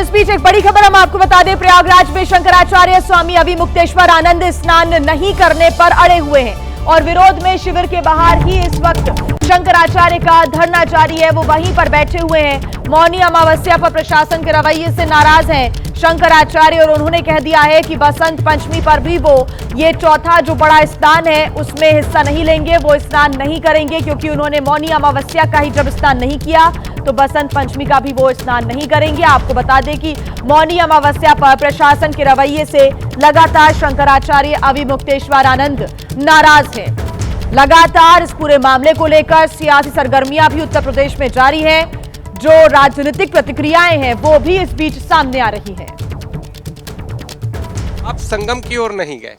इस बीच एक बड़ी खबर हम आपको बता दें, प्रयागराज में शंकराचार्य स्वामी अविमुक्तेश्वर आनंद स्नान नहीं करने पर अड़े हुए हैं और विरोध में शिविर के बाहर ही इस वक्त शंकराचार्य का धरना जारी है। वो वहीं पर बैठे हुए हैं। मौनी अमावस्या पर प्रशासन के रवैये से नाराज हैं शंकराचार्य और उन्होंने कह दिया है कि बसंत पंचमी पर भी वो ये चौथा जो बड़ा स्नान है उसमें हिस्सा नहीं लेंगे, वो स्नान नहीं करेंगे, क्योंकि उन्होंने मौनी अमावस्या का ही जब स्नान नहीं किया तो बसंत पंचमी का भी वो स्नान नहीं करेंगे। आपको बता दें कि मौनी अमावस्या पर प्रशासन के रवैये से लगातार शंकराचार्य अविमुक्तेश्वर आनंद नाराज हैं। लगातार इस पूरे मामले को लेकर सियासी सरगर्मियां भी उत्तर प्रदेश में जारी है। जो राजनीतिक प्रतिक्रियाएं हैं वो भी इस बीच सामने आ रही हैं। आप संगम की ओर नहीं गए?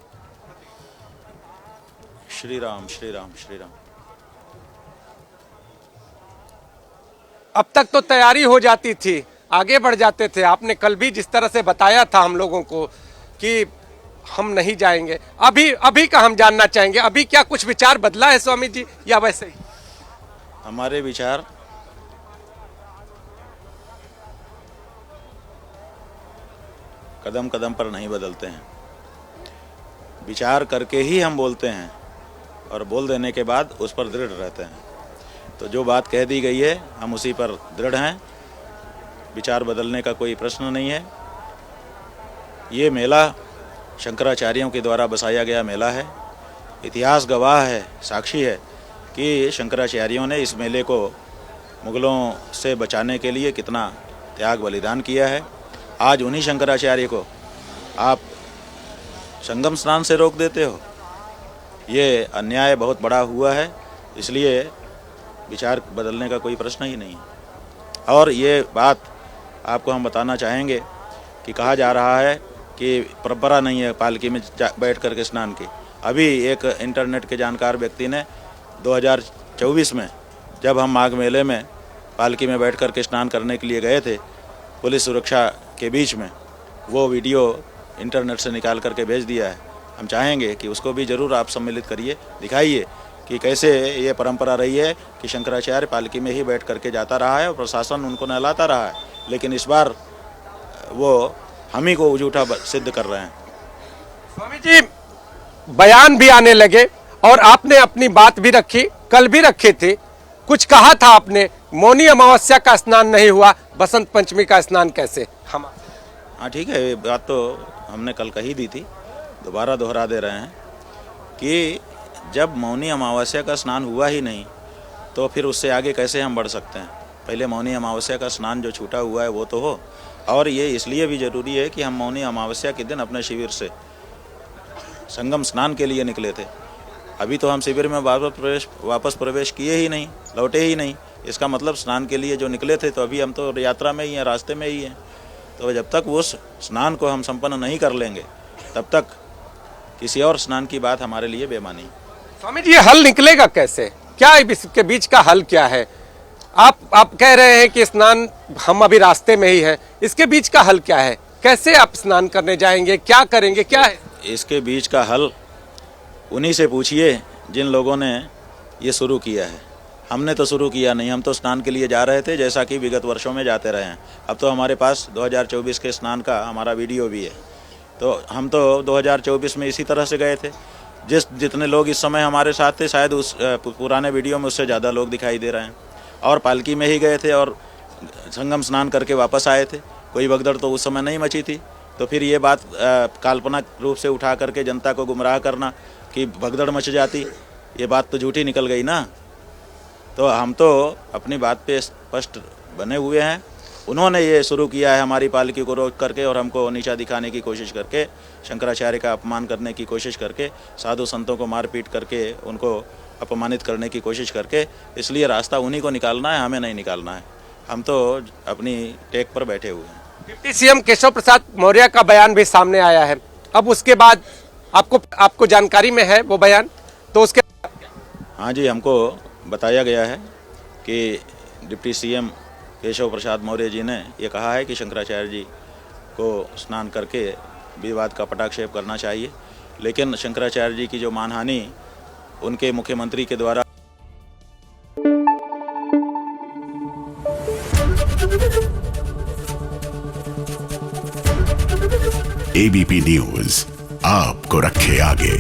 श्री राम श्री राम श्री राम। अब तक तो तैयारी हो जाती थी, आगे बढ़ जाते थे। आपने कल भी जिस तरह से बताया था हम लोगों को कि हम नहीं जाएंगे, अभी का हम जानना चाहेंगे, अभी क्या कुछ विचार बदला है स्वामी जी या वैसे ही? हमारे विचार कदम कदम पर नहीं बदलते हैं। विचार करके ही हम बोलते हैं और बोल देने के बाद उस पर दृढ़ रहते हैं। तो जो बात कह दी गई है हम उसी पर दृढ़ हैं। विचार बदलने का कोई प्रश्न नहीं है। ये मेला शंकराचार्यों के द्वारा बसाया गया मेला है। इतिहास गवाह है, साक्षी है कि शंकराचार्यों ने इस मेले को मुगलों से बचाने के लिए कितना त्याग बलिदान किया है। आज उन्हीं शंकराचार्य को आप संगम स्नान से रोक देते हो, ये अन्याय बहुत बड़ा हुआ है। इसलिए विचार बदलने का कोई प्रश्न ही नहीं है। और ये बात आपको हम बताना चाहेंगे कि कहा जा रहा है कि परंपरा नहीं है पालकी में बैठ कर के स्नान की। अभी एक इंटरनेट के जानकार व्यक्ति ने 2024 में जब हम माघ मेले में पालकी में बैठ कर के स्नान करने के लिए गए थे, पुलिस सुरक्षा के बीच में वो वीडियो इंटरनेट से निकाल करके भेज दिया है। हम चाहेंगे कि उसको भी ज़रूर आप सम्मिलित करिए, दिखाइए कि कैसे ये परंपरा रही है कि शंकराचार्य पालकी में ही बैठ करके जाता रहा है और प्रशासन उनको नहलाता रहा है। लेकिन इस बार वो हम ही को झूठा सिद्ध कर रहे हैं। स्वामी जी, बयान भी आने लगे और आपने अपनी बात भी रखी, कल भी रखी थी। कुछ कहा था आपने, मौनी अमावस्या का स्नान नहीं हुआ, बसंत पंचमी का स्नान कैसे? हम हाँ ठीक है, ये बात तो हमने कल कही दी थी, दोबारा दोहरा दे रहे हैं कि जब मौनी अमावस्या का स्नान हुआ ही नहीं तो फिर उससे आगे कैसे हम बढ़ सकते हैं। पहले मौनी अमावस्या का स्नान जो छूटा हुआ है वो तो हो। और ये इसलिए भी ज़रूरी है कि हम मौनी अमावस्या के दिन अपने शिविर से संगम स्नान के लिए निकले थे। अभी तो हम शिविर में वापस प्रवेश किए ही नहीं, लौटे ही नहीं। इसका मतलब स्नान के लिए जो निकले थे तो अभी हम तो यात्रा में ही हैं, रास्ते में ही हैं। तो जब तक उस स्नान को हम संपन्न नहीं कर लेंगे तब तक किसी और स्नान की बात हमारे लिए बेमानी। स्वामी जी, हल निकलेगा कैसे? क्या इसके बीच का हल क्या है? आप कह रहे हैं कि स्नान हम अभी रास्ते में ही हैं, इसके बीच का हल क्या है? कैसे आप स्नान करने जाएंगे, क्या करेंगे, क्या है इसके बीच का हल? उन्हीं से पूछिए जिन लोगों ने ये शुरू किया है। हमने तो शुरू किया नहीं, हम तो स्नान के लिए जा रहे थे जैसा कि विगत वर्षों में जाते रहे हैं। अब तो हमारे पास 2024 के स्नान का हमारा वीडियो भी है। तो हम तो 2024 में इसी तरह से गए थे। जितने लोग इस समय हमारे साथ थे शायद उस पुराने वीडियो में उससे ज़्यादा लोग दिखाई दे रहे हैं। और पालकी में ही गए थे और संगम स्नान करके वापस आए थे। कोई भगदड़ तो उस समय नहीं मची थी। तो फिर ये बात काल्पनिक रूप से उठा करके जनता को गुमराह करना कि भगदड़ मच जाती, ये बात तो झूठी निकल गई ना। तो हम तो अपनी बात पे स्पष्ट बने हुए हैं। उन्होंने ये शुरू किया है हमारी पालकी को रोक करके और हमको नीचा दिखाने की कोशिश करके, शंकराचार्य का अपमान करने की कोशिश करके, साधु संतों को मारपीट करके उनको अपमानित करने की कोशिश करके। इसलिए रास्ता उन्हीं को निकालना है, हमें नहीं निकालना है। हम तो अपनी टेक पर बैठे हुए हैं। डिप्टी सीएम केशव प्रसाद मौर्य का बयान भी सामने आया है। अब उसके बाद आपको जानकारी में है वो बयान, तो उसके हाँ जी, हमको बताया गया है कि डिप्टी सीएम केशव प्रसाद मौर्य जी ने ये कहा है कि शंकराचार्य जी को स्नान करके विवाद का पटाक्षेप करना चाहिए। लेकिन शंकराचार्य जी की जो मानहानि उनके मुख्यमंत्री के द्वारा एबीपी न्यूज आपको रखे आगे।